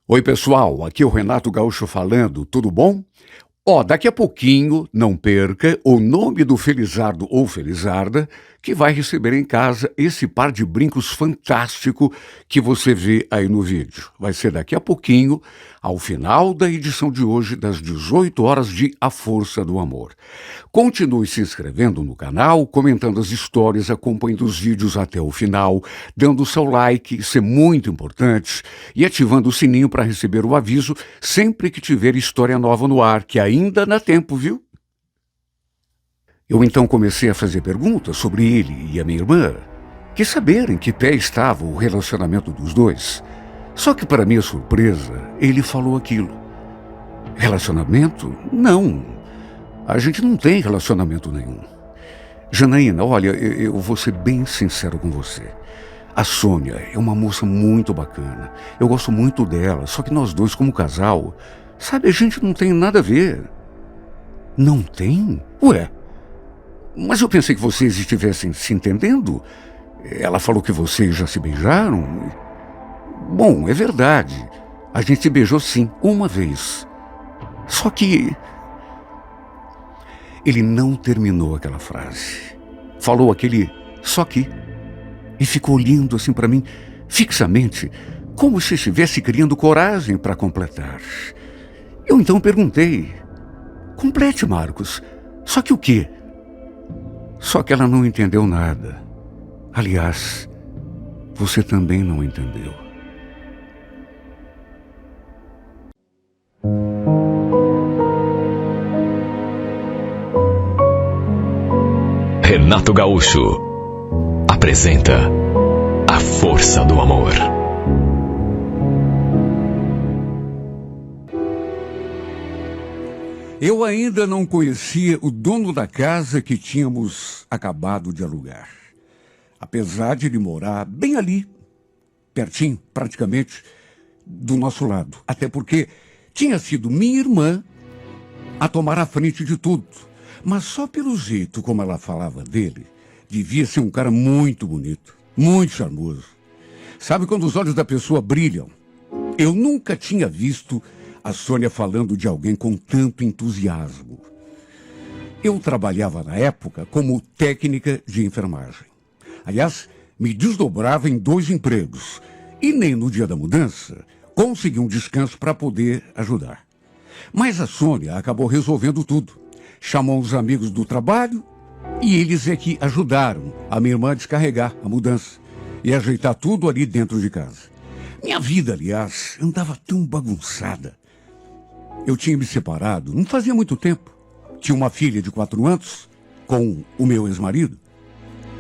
Oi, pessoal, aqui é o Renato Gaúcho falando, tudo bom? Daqui a pouquinho, não perca o nome do felizardo ou felizarda que vai receber em casa esse par de brincos fantástico que você vê aí no vídeo. Vai ser daqui a pouquinho, ao final da edição de hoje, das 18 horas de A Força do Amor. Continue se inscrevendo no canal, comentando as histórias, acompanhando os vídeos até o final, dando seu like, isso é muito importante, e ativando o sininho para receber o aviso sempre que tiver história nova no ar, que ainda dá tempo, viu? Eu então comecei a fazer perguntas sobre ele e a minha irmã. Quis saber em que pé estava o relacionamento dos dois. Só que, para minha surpresa, ele falou aquilo. Relacionamento? Não. A gente não tem relacionamento nenhum. Janaína, olha, eu vou ser bem sincero com você. A Sônia é uma moça muito bacana. Eu gosto muito dela, só que nós dois, como casal, sabe, a gente não tem nada a ver. Não tem? Ué, mas eu pensei que vocês estivessem se entendendo. Ela falou que vocês já se beijaram. Bom, é verdade. A gente se beijou sim, uma vez. Só que ele não terminou aquela frase. Falou aquele só que e ficou olhando assim para mim fixamente, como se estivesse criando coragem para completar. Eu então perguntei: complete, Marcos. Só que o quê? Só que ela não entendeu nada. Aliás, você também não entendeu. Renato Gaúcho apresenta A Força do Amor. Eu ainda não conhecia o dono da casa que tínhamos acabado de alugar. Apesar de ele morar bem ali, pertinho, praticamente, do nosso lado. Até porque tinha sido minha irmã a tomar a frente de tudo. Mas só pelo jeito como ela falava dele, devia ser um cara muito bonito, muito charmoso. Sabe quando os olhos da pessoa brilham? Eu nunca tinha visto a Sônia falando de alguém com tanto entusiasmo. Eu trabalhava na época como técnica de enfermagem. Aliás, me desdobrava em 2 empregos. E nem no dia da mudança consegui um descanso para poder ajudar. Mas a Sônia acabou resolvendo tudo. Chamou os amigos do trabalho e eles é que ajudaram a minha irmã a descarregar a mudança e ajeitar tudo ali dentro de casa. Minha vida, aliás, andava tão bagunçada. Eu tinha me separado não fazia muito tempo. Tinha uma filha de 4 anos com o meu ex-marido.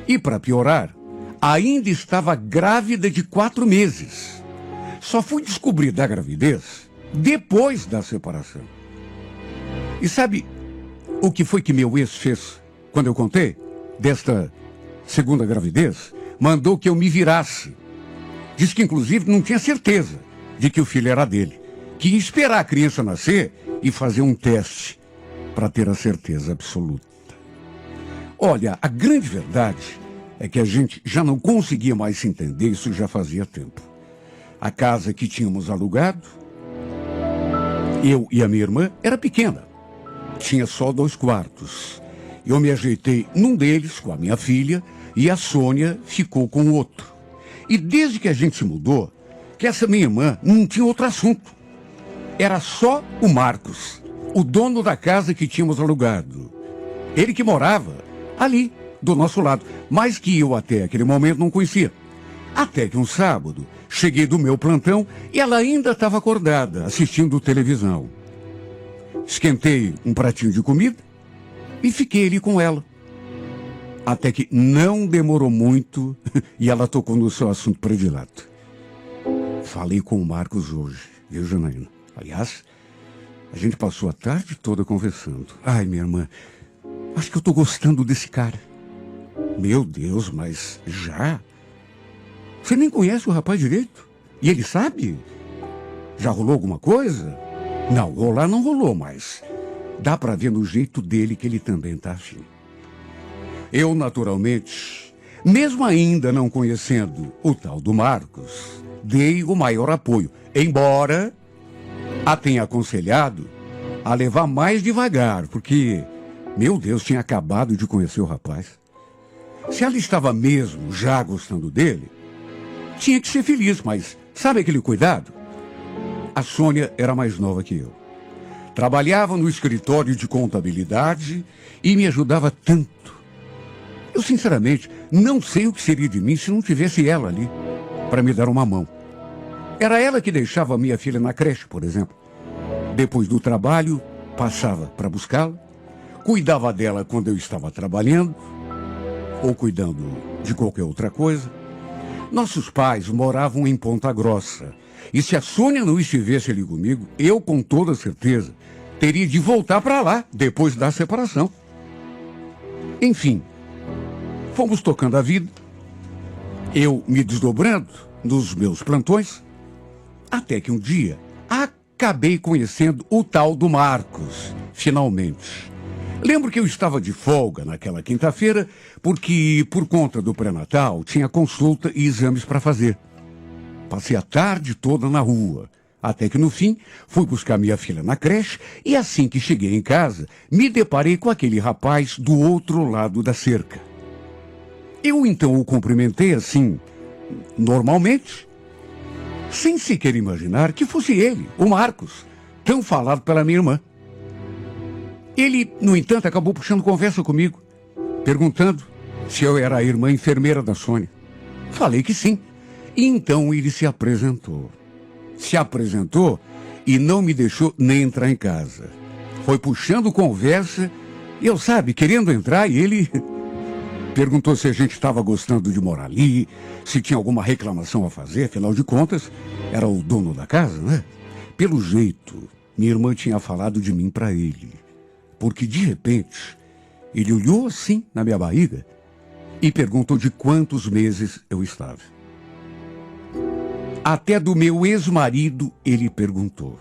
E, para piorar, ainda estava grávida de 4 meses. Só fui descobrir da gravidez depois da separação. E sabe o que foi que meu ex fez quando eu contei desta segunda gravidez? Mandou que eu me virasse. Disse que, inclusive, não tinha certeza de que o filho era dele. Que ia esperar a criança nascer e fazer um teste para ter a certeza absoluta. Olha, a grande verdade é que a gente já não conseguia mais se entender, isso já fazia tempo. A casa que tínhamos alugado, eu e a minha irmã, era pequena. Tinha só 2 quartos. Eu me ajeitei num deles com a minha filha e a Sônia ficou com o outro. E desde que a gente se mudou, que essa minha irmã não tinha outro assunto. Era só o Marcos, o dono da casa que tínhamos alugado. Ele que morava ali, do nosso lado, mas que eu até aquele momento não conhecia. Até que um sábado, cheguei do meu plantão e ela ainda estava acordada, assistindo televisão. Esquentei um pratinho de comida e fiquei ali com ela. Até que não demorou muito e ela tocou no seu assunto predileto. Falei com o Marcos hoje, viu, Janaína? Aliás, a gente passou a tarde toda conversando. Ai, minha irmã, acho que eu tô gostando desse cara. Meu Deus, mas já? Você nem conhece o rapaz direito? E ele sabe? Já rolou alguma coisa? Não, rolar não rolou, mas dá pra ver no jeito dele que ele também tá afim. Eu, naturalmente, mesmo ainda não conhecendo o tal do Marcos, dei o maior apoio, embora a tenha aconselhado a levar mais devagar, porque, meu Deus, tinha acabado de conhecer o rapaz. Se ela estava mesmo já gostando dele, tinha que ser feliz, mas sabe aquele cuidado? A Sônia era mais nova que eu. Trabalhava no escritório de contabilidade e me ajudava tanto. Eu, sinceramente, não sei o que seria de mim se não tivesse ela ali para me dar uma mão. Era ela que deixava minha filha na creche, por exemplo. Depois do trabalho, passava para buscá-la, cuidava dela quando eu estava trabalhando ou cuidando de qualquer outra coisa. Nossos pais moravam em Ponta Grossa. E se a Sônia não estivesse ali comigo, eu, com toda certeza, teria de voltar para lá depois da separação. Enfim, fomos tocando a vida, eu me desdobrando nos meus plantões, até que um dia acabei conhecendo o tal do Marcos, finalmente. Lembro que eu estava de folga naquela quinta-feira, porque, por conta do pré-natal, tinha consulta e exames para fazer. Passei a tarde toda na rua, até que no fim fui buscar minha filha na creche e assim que cheguei em casa, me deparei com aquele rapaz do outro lado da cerca. Eu então o cumprimentei assim, normalmente, sem sequer imaginar que fosse ele, o Marcos, tão falado pela minha irmã. Ele, no entanto, acabou puxando conversa comigo, perguntando se eu era a irmã enfermeira da Sônia. Falei que sim. E então ele se apresentou. Se apresentou e não me deixou nem entrar em casa. Foi puxando conversa e eu, querendo entrar, e ele perguntou se a gente estava gostando de morar ali, se tinha alguma reclamação a fazer, afinal de contas, era o dono da casa, né? Pelo jeito, minha irmã tinha falado de mim para ele. Porque, de repente, ele olhou assim na minha barriga e perguntou de quantos meses eu estava. Até do meu ex-marido ele perguntou.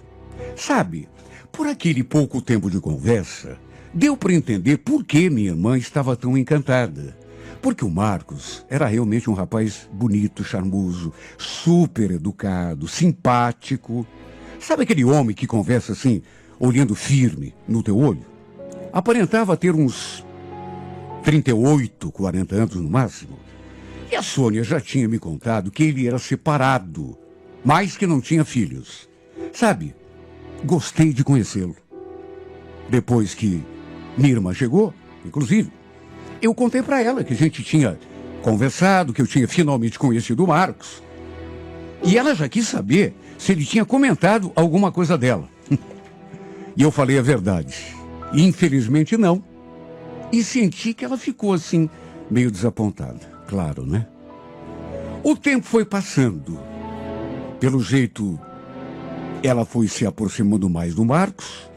Por aquele pouco tempo de conversa, deu para entender por que minha irmã estava tão encantada. Porque o Marcos era realmente um rapaz bonito, charmoso, super educado, simpático. Sabe aquele homem que conversa assim, olhando firme no teu olho? Aparentava ter uns 38, 40 anos no máximo. E a Sônia já tinha me contado que ele era separado, mas que não tinha filhos. Gostei de conhecê-lo. Depois que minha irmã chegou, inclusive, eu contei para ela que a gente tinha conversado, que eu tinha finalmente conhecido o Marcos. E ela já quis saber se ele tinha comentado alguma coisa dela. E eu falei a verdade. Infelizmente não. E senti que ela ficou assim, meio desapontada. Claro, né? O tempo foi passando. Pelo jeito, ela foi se aproximando mais do Marcos.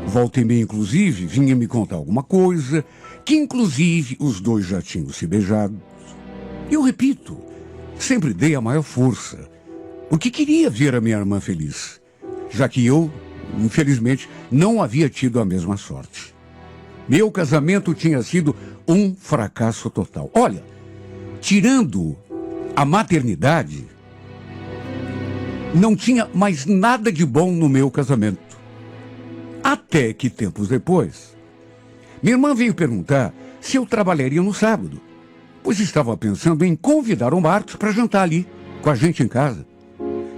Volta e meia, inclusive, vinha me contar alguma coisa, que inclusive os dois já tinham se beijado. Eu repito, sempre dei a maior força, porque queria ver a minha irmã feliz, já que eu, infelizmente, não havia tido a mesma sorte. Meu casamento tinha sido um fracasso total. Olha, tirando a maternidade, não tinha mais nada de bom no meu casamento. Até que, tempos depois, minha irmã veio perguntar se eu trabalharia no sábado, pois estava pensando em convidar o Marcos para jantar ali, com a gente em casa.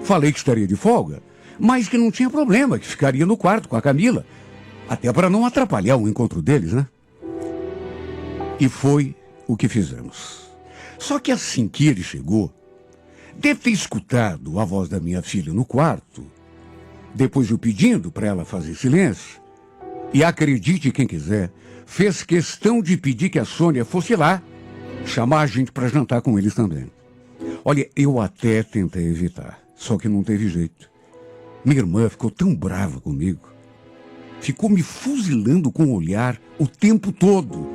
Falei que estaria de folga, mas que não tinha problema, que ficaria no quarto com a Camila, até para não atrapalhar o encontro deles, né? E foi o que fizemos. Só que assim que ele chegou, deve ter escutado a voz da minha filha no quarto, depois eu pedindo para ela fazer silêncio, e acredite quem quiser, fez questão de pedir que a Sônia fosse lá, chamar a gente para jantar com eles também. Olha, eu até tentei evitar, só que não teve jeito. Minha irmã ficou tão brava comigo, ficou me fuzilando com o olhar o tempo todo,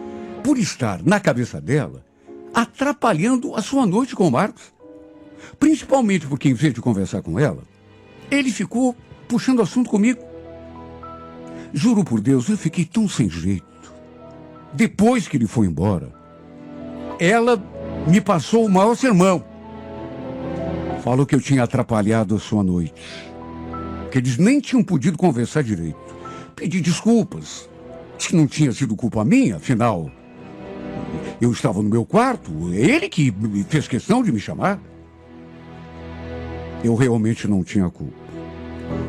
por estar na cabeça dela, atrapalhando a sua noite com o Marcos. Principalmente porque, em vez de conversar com ela, ele ficou puxando assunto comigo. Juro por Deus, eu fiquei tão sem jeito. Depois que ele foi embora, ela me passou o maior sermão. Falou que eu tinha atrapalhado a sua noite, que eles nem tinham podido conversar direito. Pedi desculpas, disse que não tinha sido culpa minha, afinal, eu estava no meu quarto, ele que fez questão de me chamar. Eu realmente não tinha culpa.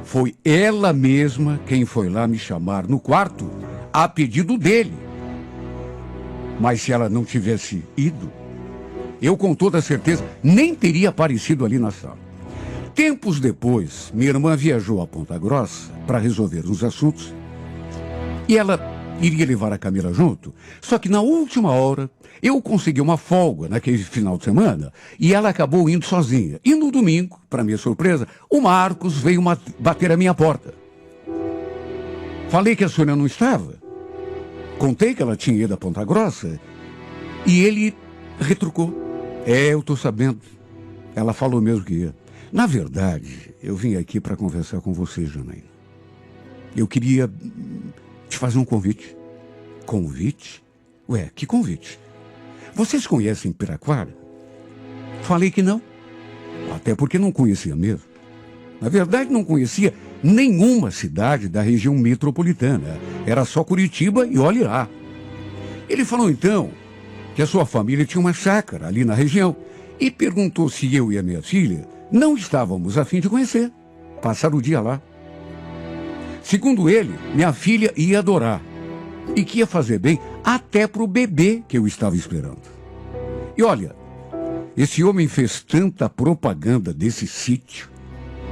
Foi ela mesma quem foi lá me chamar no quarto, a pedido dele. Mas se ela não tivesse ido, eu com toda certeza nem teria aparecido ali na sala. Tempos depois, minha irmã viajou a Ponta Grossa para resolver uns assuntos e ela iria levar a Camila junto. Só que na última hora, eu consegui uma folga naquele final de semana e ela acabou indo sozinha. E no domingo, para minha surpresa, o Marcos veio bater a minha porta. Falei que a Sônia não estava. Contei que ela tinha ido a Ponta Grossa e ele retrucou. Eu estou sabendo. Ela falou mesmo que ia. Na verdade, eu vim aqui para conversar com você, Janaína. Eu queria te fazer um convite. Convite? Ué, que convite? Vocês conhecem Piraquara? Falei que não. Até porque não conhecia mesmo. Na verdade, não conhecia nenhuma cidade da região metropolitana. Era só Curitiba e olhe lá. Ele falou então que a sua família tinha uma chácara ali na região e perguntou se eu e a minha filha não estávamos a fim de conhecer, passar o dia lá. Segundo ele, minha filha ia adorar e que ia fazer bem até para o bebê que eu estava esperando. E olha, esse homem fez tanta propaganda desse sítio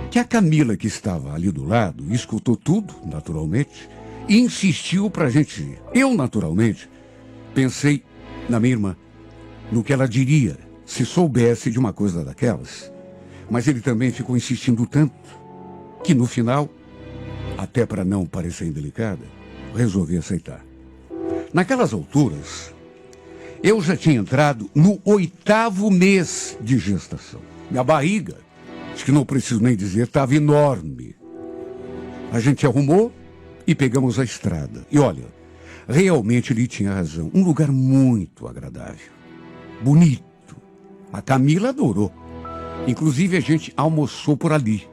que a Camila, que estava ali do lado, escutou tudo, naturalmente, e insistiu para a gente ir. Eu, naturalmente, pensei na minha irmã, no que ela diria se soubesse de uma coisa daquelas. Mas ele também ficou insistindo tanto que no final, até para não parecer indelicada, resolvi aceitar. Naquelas alturas, eu já tinha entrado no 8º mês de gestação. Minha barriga, acho que não preciso nem dizer, estava enorme. A gente arrumou e pegamos a estrada. E olha, realmente ele tinha razão. Um lugar muito agradável, bonito. A Camila adorou. Inclusive a gente almoçou por ali.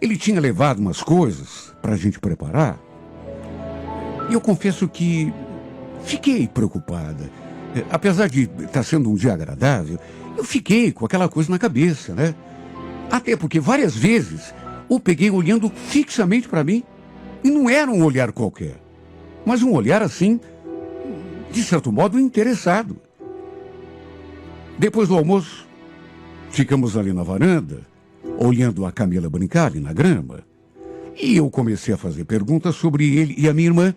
Ele tinha levado umas coisas para a gente preparar. E eu confesso que fiquei preocupada. Apesar de estar sendo um dia agradável, eu fiquei com aquela coisa na cabeça, né? Até porque várias vezes o peguei olhando fixamente para mim. E não era um olhar qualquer, mas um olhar assim, de certo modo, interessado. Depois do almoço, ficamos ali na varanda, olhando a Camila brincar ali na grama. E eu comecei a fazer perguntas sobre ele e a minha irmã,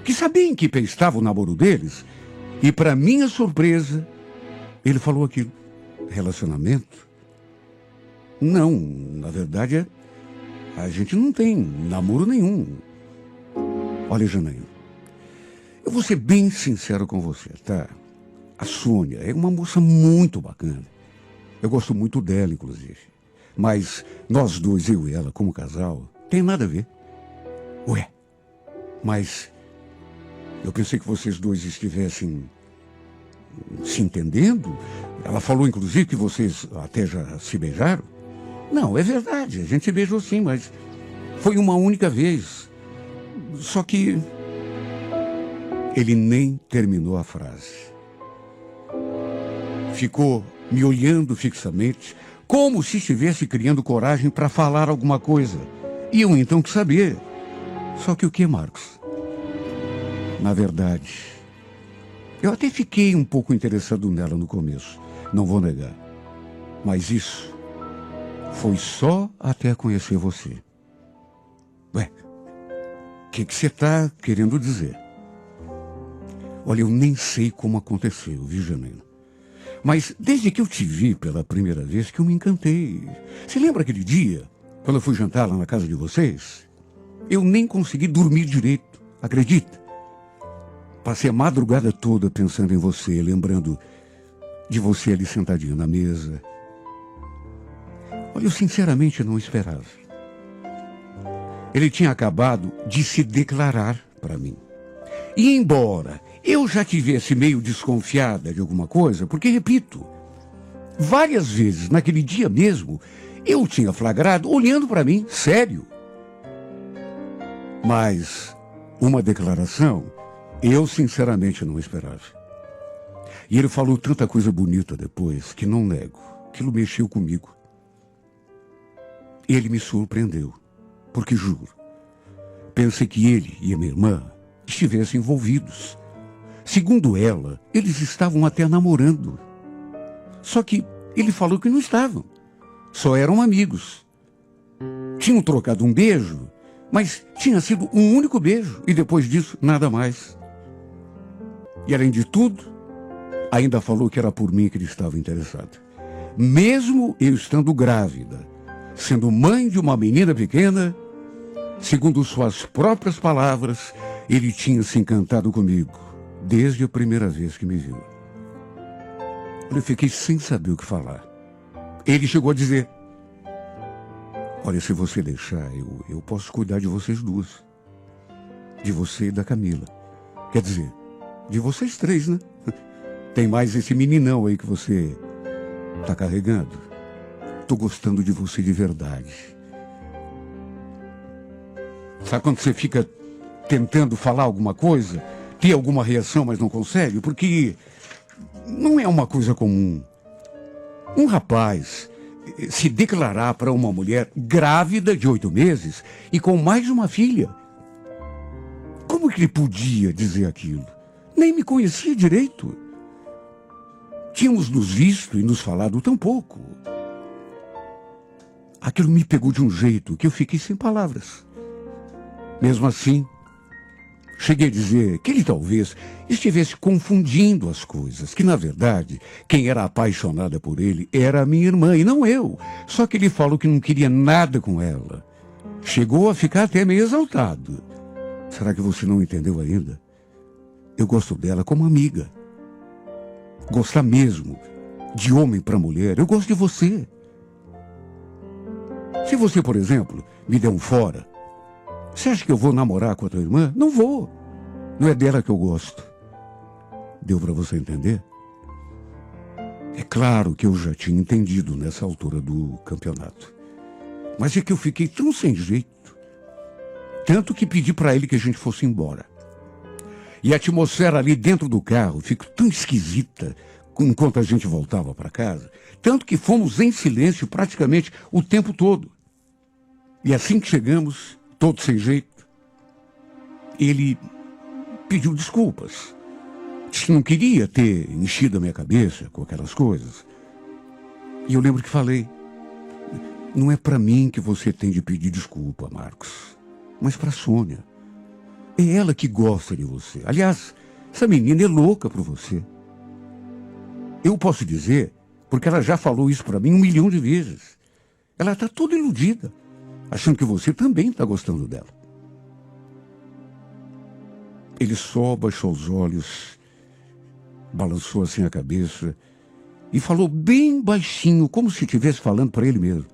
que sabia em que pé estava o namoro deles. E para minha surpresa, ele falou aquilo. Relacionamento? Não, na verdade, a gente não tem namoro nenhum. Olha, Janaína, eu vou ser bem sincero com você, tá? A Sônia é uma moça muito bacana. Eu gosto muito dela, inclusive. Mas nós dois, eu e ela, como casal, tem nada a ver. Ué, mas eu pensei que vocês dois estivessem se entendendo. Ela falou, inclusive, que vocês até já se beijaram. Não, é verdade, a gente se beijou sim, mas foi uma única vez. Só que ele nem terminou a frase. Ficou me olhando fixamente, como se estivesse criando coragem para falar alguma coisa. E eu então quis saber. Só que o que, Marcos? Na verdade, eu até fiquei um pouco interessado nela no começo, não vou negar. Mas isso foi só até conhecer você. Ué, o que você está querendo dizer? Olha, eu nem sei como aconteceu, viu, Janaína? Mas desde que eu te vi pela primeira vez que eu me encantei. Você lembra aquele dia, quando eu fui jantar lá na casa de vocês? Eu nem consegui dormir direito, acredita? Passei a madrugada toda pensando em você, lembrando de você ali sentadinho na mesa. Olha, eu sinceramente não esperava. Ele tinha acabado de se declarar para mim. E embora eu já tivesse meio desconfiada de alguma coisa, porque, repito, Várias vezes, naquele dia mesmo, eu tinha flagrado olhando para mim, sério. Mas uma declaração eu sinceramente não esperava. E ele falou tanta coisa bonita depois que não nego. Aquilo mexeu comigo. Ele me surpreendeu, porque juro, pensei que ele e a minha irmã estivessem envolvidos. Segundo ela, eles estavam até namorando. Só que ele falou que não estavam. Só eram amigos. Tinham trocado um beijo, mas tinha sido um único beijo. E depois disso, nada mais. E além de tudo, ainda falou que era por mim que ele estava interessado. Mesmo eu estando grávida, sendo mãe de uma menina pequena, segundo suas próprias palavras, ele tinha se encantado comigo, desde a primeira vez que me viu. Eu fiquei sem saber o que falar. Ele chegou a dizer: olha, se você deixar, eu posso cuidar de vocês duas. De você e da Camila. Quer dizer, de vocês três, né? Tem mais esse meninão aí que você tá carregando. Tô gostando de você de verdade. Sabe quando você fica tentando falar alguma coisa, ter alguma reação, mas não consegue? Porque não é uma coisa comum. Um rapaz se declarar para uma mulher grávida de 8 meses e com mais uma filha. Como que ele podia dizer aquilo? Nem me conhecia direito. Tínhamos nos visto e nos falado tão pouco. Aquilo me pegou de um jeito que eu fiquei sem palavras. Mesmo assim, cheguei a dizer que ele talvez estivesse confundindo as coisas, que na verdade, quem era apaixonada por ele era a minha irmã e não eu. Só que ele falou que não queria nada com ela. Chegou a ficar até meio exaltado. Será que você não entendeu ainda? Eu gosto dela como amiga. Gostar mesmo, de homem para mulher, eu gosto de você. Se você, por exemplo, me der um fora, você acha que eu vou namorar com a tua irmã? Não vou. Não é dela que eu gosto. Deu para você entender? É claro que eu já tinha entendido nessa altura do campeonato. Mas é que eu fiquei tão sem jeito. Tanto que pedi para ele que a gente fosse embora. E a atmosfera ali dentro do carro ficou tão esquisita enquanto a gente voltava para casa. Tanto que fomos em silêncio praticamente o tempo todo. E assim que chegamos, todo sem jeito, ele pediu desculpas. Disse que não queria ter enchido a minha cabeça com aquelas coisas. E eu lembro que falei: não é para mim que você tem de pedir desculpa, Marcos, mas para a Sônia. É ela que gosta de você. Aliás, essa menina é louca por você. Eu posso dizer, porque ela já falou isso para mim 1 milhão de vezes. Ela está toda iludida, achando que você também está gostando dela. Ele só baixou os olhos, balançou assim a cabeça e falou bem baixinho, como se estivesse falando para ele mesmo: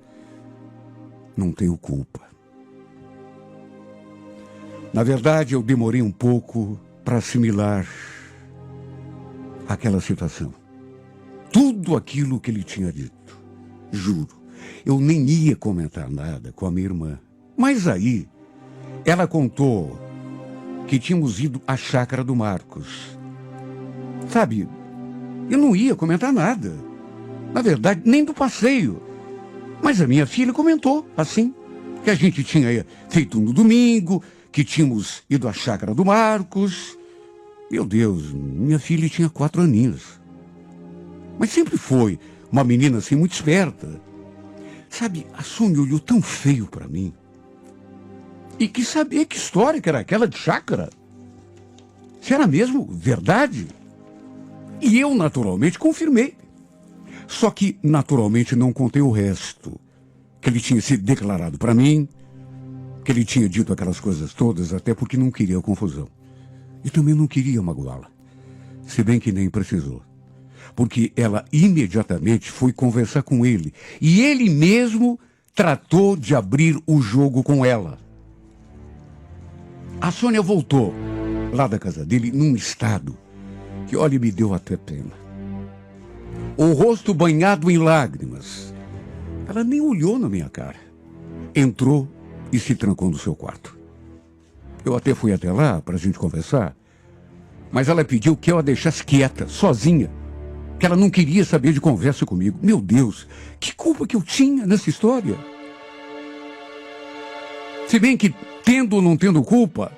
não tenho culpa. Na verdade, eu demorei um pouco para assimilar aquela situação. Tudo aquilo que ele tinha dito. Juro, eu nem ia comentar nada com a minha irmã. Mas aí, ela contou que tínhamos ido à chácara do Marcos. Sabe, eu não ia comentar nada. Na verdade, nem do passeio. Mas a minha filha comentou, assim, que a gente tinha feito no domingo, que tínhamos ido à chácara do Marcos. Meu Deus, minha filha tinha 4 aninhos. Mas sempre foi uma menina assim muito esperta. Sabe, a Sônia olhou tão feio para mim. E quis saber que história que era aquela de chácara. Se era mesmo verdade. E eu, naturalmente, confirmei. Só que, naturalmente, não contei o resto. Que ele tinha se declarado para mim, que ele tinha dito aquelas coisas todas, até porque não queria confusão. E também não queria magoá-la. Se bem que nem precisou. Porque ela imediatamente foi conversar com ele. E ele mesmo tratou de abrir o jogo com ela. A Sônia voltou lá da casa dele num estado que, olha, me deu até pena. o rosto banhado em lágrimas. Ela nem olhou na minha cara. Entrou e se trancou no seu quarto. Eu até fui até lá para a gente conversar, mas ela pediu que eu a deixasse quieta, sozinha, que ela não queria saber de conversa comigo. Meu Deus, que culpa que eu tinha nessa história? Se bem que, tendo ou não tendo culpa,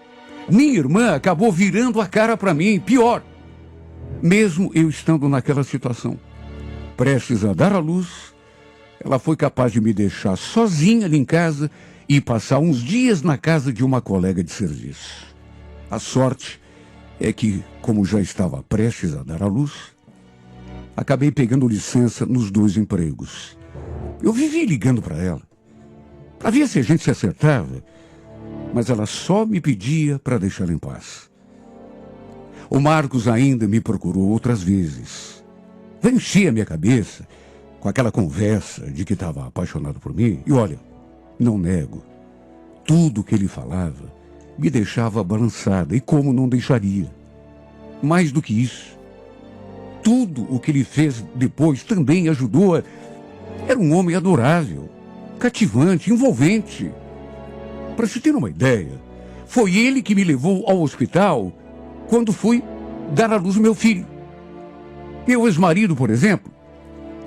minha irmã acabou virando a cara para mim. Pior, mesmo eu estando naquela situação, prestes a dar à luz, ela foi capaz de me deixar sozinha ali em casa e passar uns dias na casa de uma colega de serviço. A sorte é que, como já estava prestes a dar à luz, acabei pegando licença nos 2 empregos. Eu vivi ligando para ela, para ver se a gente se acertava, mas ela só me pedia para deixá-la em paz. O Marcos ainda me procurou outras vezes. Veio encher a minha cabeça com aquela conversa de que estava apaixonado por mim. E olha, não nego, tudo que ele falava me deixava balançada, e como não deixaria. Mais do que isso, tudo o que ele fez depois também ajudou. Era um homem adorável, cativante, envolvente. Para se ter uma ideia, foi ele que me levou ao hospital quando fui dar à luz ao meu filho. Meu ex-marido, por exemplo,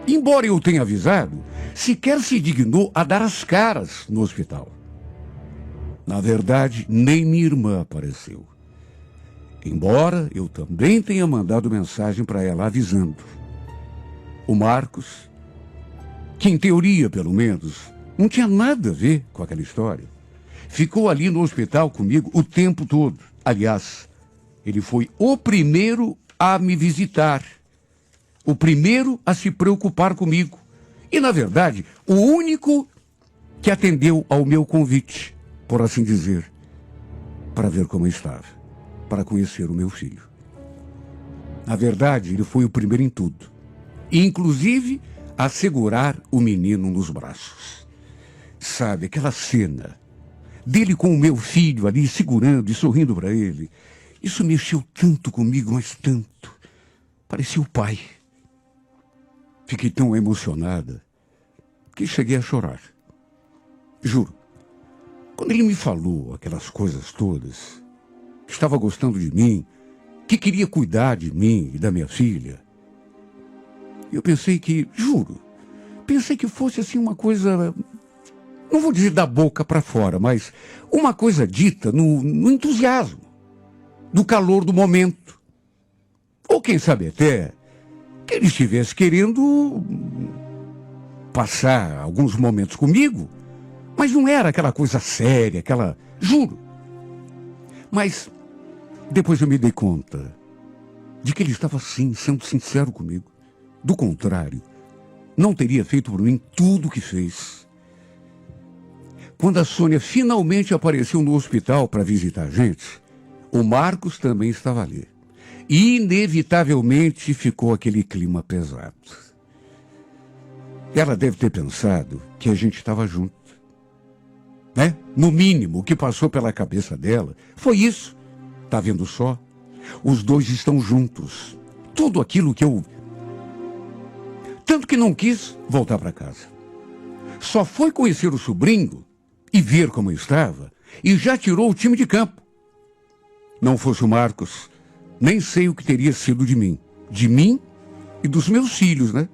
embora eu tenha avisado, sequer se dignou a dar as caras no hospital. Na verdade, nem minha irmã apareceu. Embora eu também tenha mandado mensagem para ela avisando. O Marcos, que em teoria, pelo menos, não tinha nada a ver com aquela história, ficou ali no hospital comigo o tempo todo. Aliás, ele foi o primeiro a me visitar, o primeiro a se preocupar comigo. E, na verdade, o único que atendeu ao meu convite, por assim dizer, para ver como eu estava, para conhecer o meu filho. Na verdade, ele foi o primeiro em tudo, inclusive a segurar o menino nos braços. Sabe, aquela cena dele com o meu filho ali segurando e sorrindo para ele, isso mexeu tanto comigo, mas tanto. Parecia o pai. Fiquei tão emocionada que cheguei a chorar. Juro. Quando ele me falou aquelas coisas todas, que estava gostando de mim, que queria cuidar de mim e da minha filha, eu pensei que, juro, pensei que fosse assim uma coisa, não vou dizer da boca para fora, mas uma coisa dita no entusiasmo, no calor do momento. Ou quem sabe até que ele estivesse querendo passar alguns momentos comigo, mas não era aquela coisa séria, aquela... Juro. Mas depois eu me dei conta de que ele estava sim, sendo sincero comigo. Do contrário, não teria feito por mim tudo o que fez. Quando a Sônia finalmente apareceu no hospital para visitar a gente, o Marcos também estava ali. E inevitavelmente ficou aquele clima pesado. Ela deve ter pensado que a gente estava junto. Né? No mínimo, o que passou pela cabeça dela foi isso. Tá vendo só? Os dois estão juntos. Tudo aquilo que eu... Tanto que não quis voltar para casa. Só foi conhecer o sobrinho e ver como eu estava e já tirou o time de campo. Não fosse o Marcos, nem sei o que teria sido de mim. De mim e dos meus filhos, né?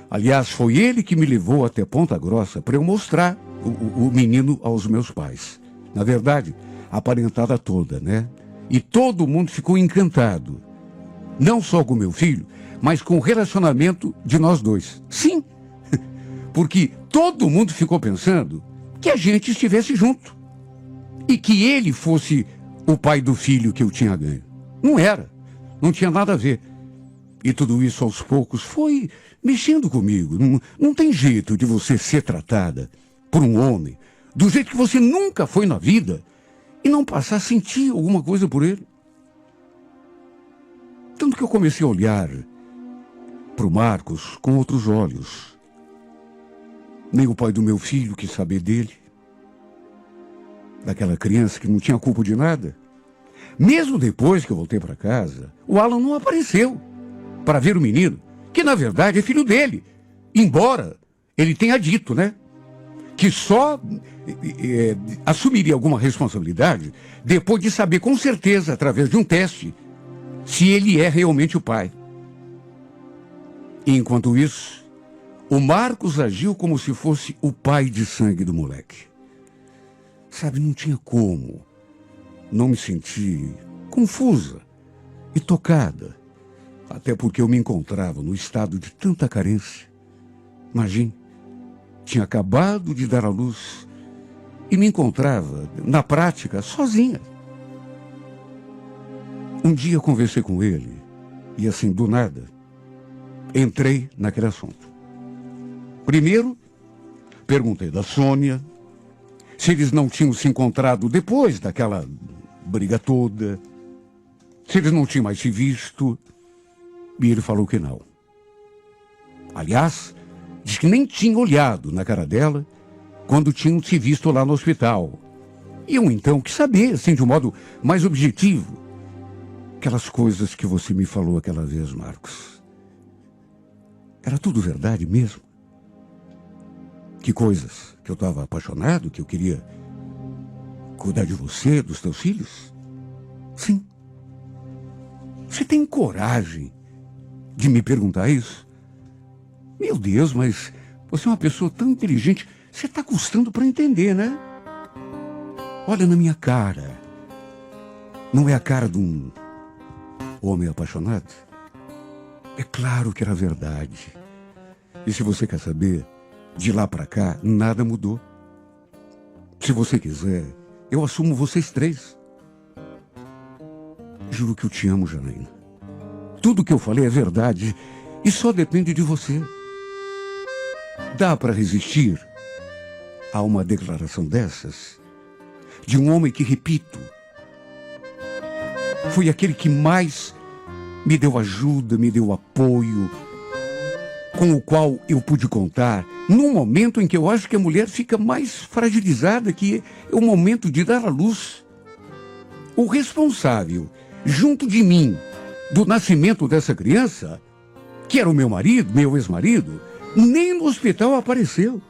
Aliás, foi ele que me levou até Ponta Grossa para eu mostrar o menino aos meus pais. Na verdade, a parentada toda, né? E todo mundo ficou encantado. Não só com meu filho, mas com o relacionamento de nós dois. Sim, porque todo mundo ficou pensando que a gente estivesse junto. E que ele fosse o pai do filho que eu tinha ganho. Não era, não tinha nada a ver. E tudo isso aos poucos foi mexendo comigo. Não tem jeito de você ser tratada por um homem do jeito que você nunca foi na vida e não passar a sentir alguma coisa por ele. Tanto que eu comecei a olhar para o Marcos com outros olhos. Nem o pai do meu filho quis saber dele. Daquela criança que não tinha culpa de nada. Mesmo depois que eu voltei para casa, o Alan não apareceu para ver o menino, que na verdade é filho dele. Embora ele tenha dito, né, que só assumiria alguma responsabilidade depois de saber com certeza, através de um teste, se ele é realmente o pai. E enquanto isso, o Marcos agiu como se fosse o pai de sangue do moleque. Sabe, não tinha como não me sentir confusa e tocada, até porque eu me encontrava no estado de tanta carência. Imagine, tinha acabado de dar à luz e me encontrava, na prática, sozinha. Um dia eu conversei com ele e, assim, do nada, entrei naquele assunto. Primeiro, perguntei da Sônia, se eles não tinham se encontrado depois daquela briga toda, se eles não tinham mais se visto, e ele falou que não. Aliás, disse que nem tinha olhado na cara dela quando tinham se visto lá no hospital. E eu então quis saber, assim, de um modo mais objetivo, aquelas coisas que você me falou aquela vez, Marcos. Era tudo verdade mesmo? Que coisas? Que eu estava apaixonado, que eu queria cuidar de você, dos teus filhos? Sim. Você tem coragem de me perguntar isso? Meu Deus, mas você é uma pessoa tão inteligente, você está custando para entender, né? Olha na minha cara. Não é a cara de um homem apaixonado? É claro que era verdade. E se você quer saber, de lá para cá, nada mudou. Se você quiser, eu assumo vocês três. Juro que eu te amo, Janaína. Tudo que eu falei é verdade e só depende de você. Dá para resistir a uma declaração dessas? De um homem que, repito, foi aquele que mais me deu ajuda, me deu apoio, com o qual eu pude contar num momento em que eu acho que a mulher fica mais fragilizada, que é o momento de dar à luz. O responsável, junto de mim, do nascimento dessa criança, que era o meu marido, meu ex-marido, nem no hospital apareceu.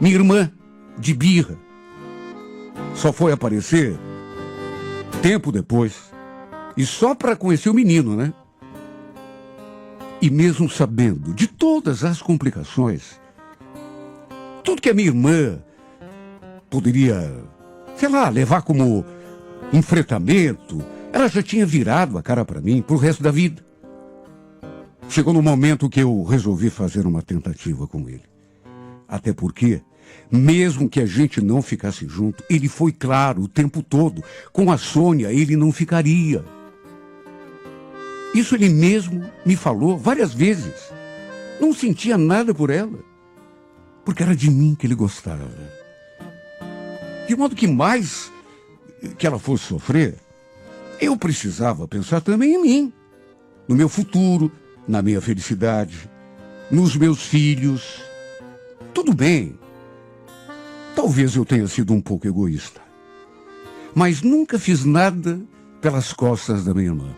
Minha irmã, de birra, só foi aparecer tempo depois. E só para conhecer o menino, né? E mesmo sabendo de todas as complicações, tudo que a minha irmã poderia, sei lá, levar como enfrentamento, ela já tinha virado a cara para mim pro resto da vida. Chegou no momento que eu resolvi fazer uma tentativa com ele. Até porque, mesmo que a gente não ficasse junto, ele foi claro o tempo todo. Com a Sônia, ele não ficaria. Isso ele mesmo me falou várias vezes. Não sentia nada por ela, porque era de mim que ele gostava. De modo que mais que ela fosse sofrer, eu precisava pensar também em mim, no meu futuro, na minha felicidade, nos meus filhos. Tudo bem, talvez eu tenha sido um pouco egoísta, mas nunca fiz nada pelas costas da minha irmã.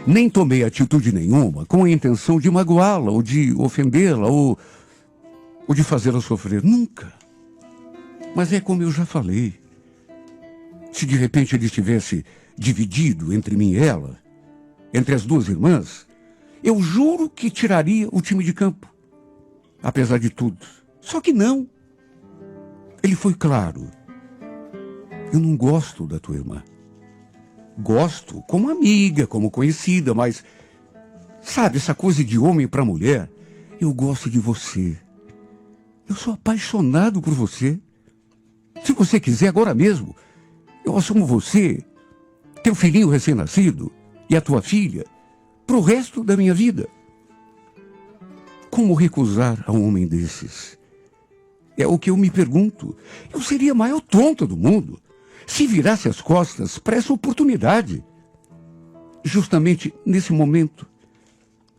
Nem tomei atitude nenhuma com a intenção de magoá-la, ou de ofendê-la, ou de fazê-la sofrer. Nunca. Mas é como eu já falei. Se de repente ele estivesse dividido entre mim e ela, entre as duas irmãs, eu juro que tiraria o time de campo. Apesar de tudo. Só que não. Ele foi claro. Eu não gosto da tua irmã. Gosto como amiga, como conhecida, mas, sabe, essa coisa de homem para mulher, eu gosto de você. Eu sou apaixonado por você. Se você quiser, agora mesmo, eu assumo você, teu filhinho recém-nascido e a tua filha, pro resto da minha vida. Como recusar a um homem desses? É o que eu me pergunto. Eu seria a maior tonta do mundo se virasse as costas para essa oportunidade. Justamente nesse momento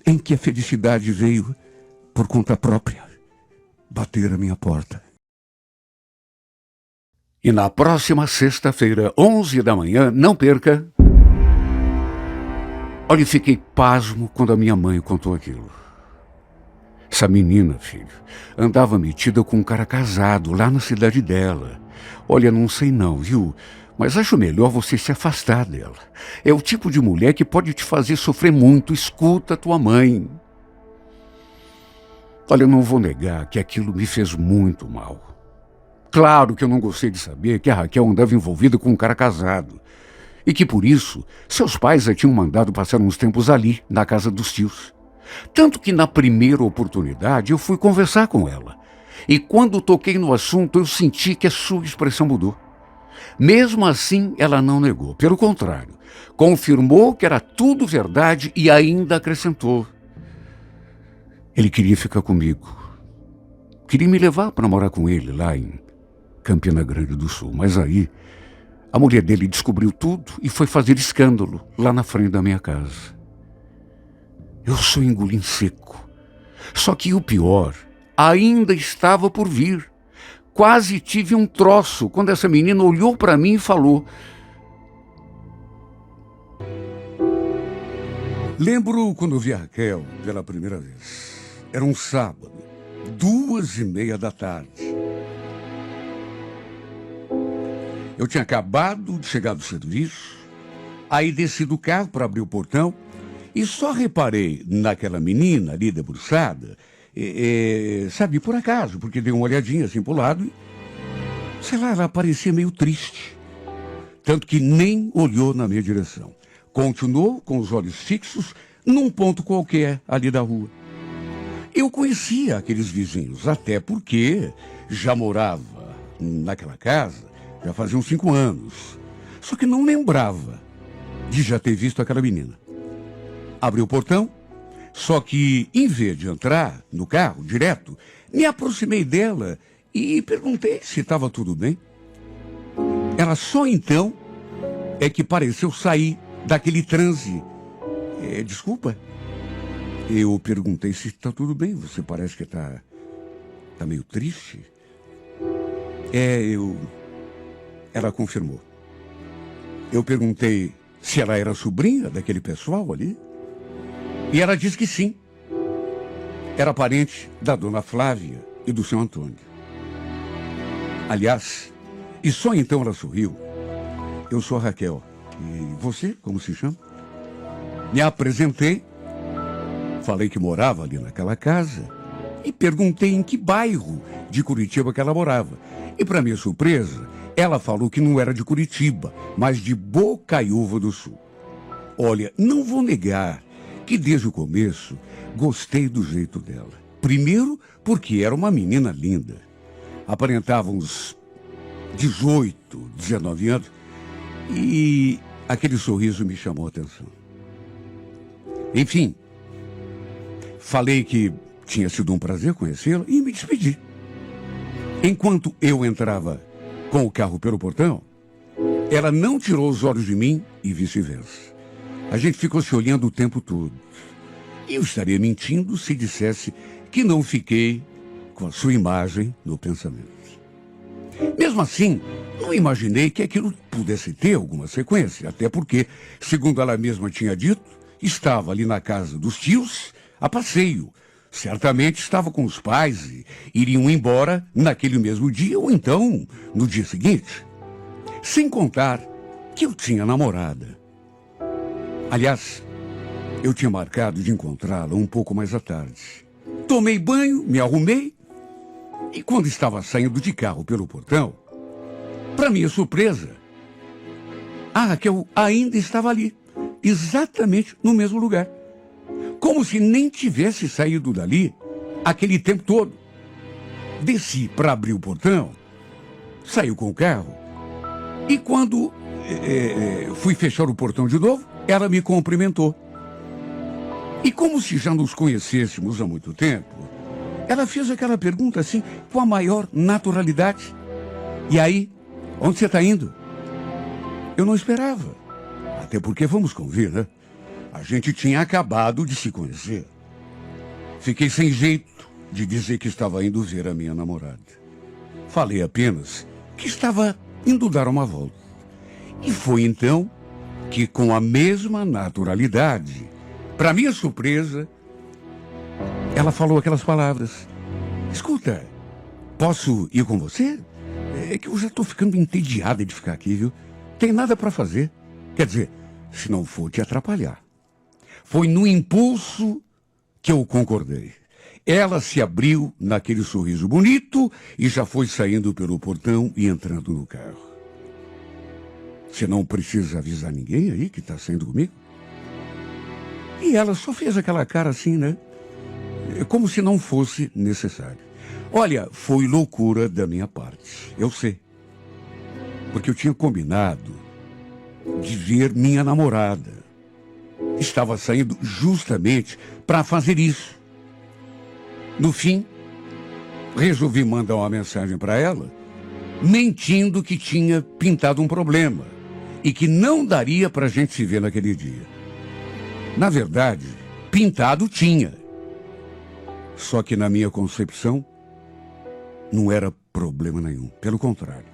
em que a felicidade veio por conta própria bater a minha porta. E na próxima sexta-feira, 11 da manhã, não perca... Olha, fiquei pasmo quando a minha mãe contou aquilo. Essa menina, filho, andava metida com um cara casado lá na cidade dela. Olha, não sei não, viu? Mas acho melhor você se afastar dela. É o tipo de mulher que pode te fazer sofrer muito. Escuta tua mãe. Olha, eu não vou negar que aquilo me fez muito mal. Claro que eu não gostei de saber que a Raquel andava envolvida com um cara casado. E que por isso, seus pais a tinham mandado passar uns tempos ali, na casa dos tios. Tanto que na primeira oportunidade eu fui conversar com ela. E quando toquei no assunto, eu senti que a sua expressão mudou. Mesmo assim, ela não negou. Pelo contrário, confirmou que era tudo verdade e ainda acrescentou: ele queria ficar comigo. Queria me levar para morar com ele lá em Campina Grande do Sul. Mas aí, a mulher dele descobriu tudo e foi fazer escândalo lá na frente da minha casa. Eu só engoli em seco. Só que o pior ainda estava por vir. Quase tive um troço quando essa menina olhou para mim e falou: lembro quando eu vi a Raquel pela primeira vez. Era um sábado, 2:30 da tarde. Eu tinha acabado de chegar do serviço, aí desci do carro para abrir o portão e só reparei naquela menina ali debruçada, sabe, por acaso, porque dei uma olhadinha assim pro lado e, sei lá, ela parecia meio triste. Tanto que nem olhou na minha direção. Continuou com os olhos fixos num ponto qualquer ali da rua. Eu conhecia aqueles vizinhos, até porque já morava naquela casa já fazia uns 5 anos. Só que não lembrava de já ter visto aquela menina. Abri o portão, só que em vez de entrar no carro direto, me aproximei dela e perguntei se estava tudo bem. Ela só então é que pareceu sair daquele transe. Desculpa. Eu perguntei se está tudo bem. Você parece que está meio triste. Ela confirmou. Eu perguntei se ela era sobrinha daquele pessoal ali. E ela disse que sim. Era parente da dona Flávia e do seu Antônio. Aliás, e só então ela sorriu. Eu sou a Raquel. E você, como se chama? Me apresentei. Falei que morava ali naquela casa. E perguntei em que bairro de Curitiba que ela morava. E para minha surpresa, ela falou que não era de Curitiba, mas de Bocaiúva do Sul. Olha, não vou negar que desde o começo gostei do jeito dela. Primeiro, porque era uma menina linda. Aparentava uns 18, 19 anos. E aquele sorriso me chamou a atenção. Enfim, falei que tinha sido um prazer conhecê-la e me despedi. Enquanto eu entrava com o carro pelo portão, ela não tirou os olhos de mim e vice-versa. A gente ficou se olhando o tempo todo. E eu estaria mentindo se dissesse que não fiquei com a sua imagem no pensamento. Mesmo assim, não imaginei que aquilo pudesse ter alguma sequência, até porque, segundo ela mesma tinha dito, estava ali na casa dos tios a passeio. Certamente estava com os pais e iriam embora naquele mesmo dia ou então no dia seguinte. Sem contar que eu tinha namorada. Aliás, eu tinha marcado de encontrá-la um pouco mais à tarde. Tomei banho, me arrumei e quando estava saindo de carro pelo portão, para minha surpresa, a Raquel ainda estava ali, exatamente no mesmo lugar. Como se nem tivesse saído dali aquele tempo todo. Desci para abrir o portão, saiu com o carro e quando fui fechar o portão de novo, ela me cumprimentou. E como se já nos conhecêssemos há muito tempo, ela fez aquela pergunta assim, com a maior naturalidade. E aí, onde você está indo? Eu não esperava. Até porque, vamos convir, né? A gente tinha acabado de se conhecer. Fiquei sem jeito de dizer que estava indo ver a minha namorada. Falei apenas que estava indo dar uma volta. E foi então que, com a mesma naturalidade, para minha surpresa, ela falou aquelas palavras. Escuta, posso ir com você? É que eu já estou ficando entediada de ficar aqui, viu? Tem nada para fazer. Quer dizer, se não for te atrapalhar. Foi no impulso que eu concordei. Ela se abriu naquele sorriso bonito e já foi saindo pelo portão e entrando no carro. Você não precisa avisar ninguém aí que está saindo comigo? E ela só fez aquela cara assim, né? Como se não fosse necessário. Olha, foi loucura da minha parte, eu sei. Porque eu tinha combinado de ver minha namorada. Estava saindo justamente para fazer isso. No fim, resolvi mandar uma mensagem para ela, mentindo que tinha pintado um problema e que não daria para a gente se ver naquele dia. Na verdade, pintado tinha. Só que na minha concepção, não era problema nenhum. Pelo contrário.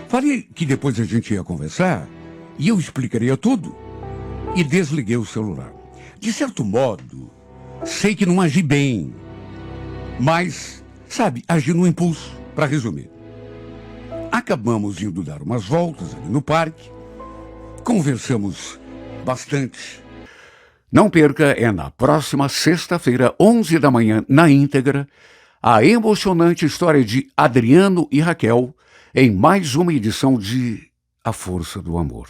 Falei que depois a gente ia conversar e eu explicaria tudo. E desliguei o celular. De certo modo, sei que não agi bem. Mas, sabe, agi no impulso, para resumir. Acabamos indo dar umas voltas ali no parque. Conversamos bastante. Não perca, é na próxima sexta-feira, 11 da manhã, na íntegra, a emocionante história de Adriano e Raquel em mais uma edição de A Força do Amor.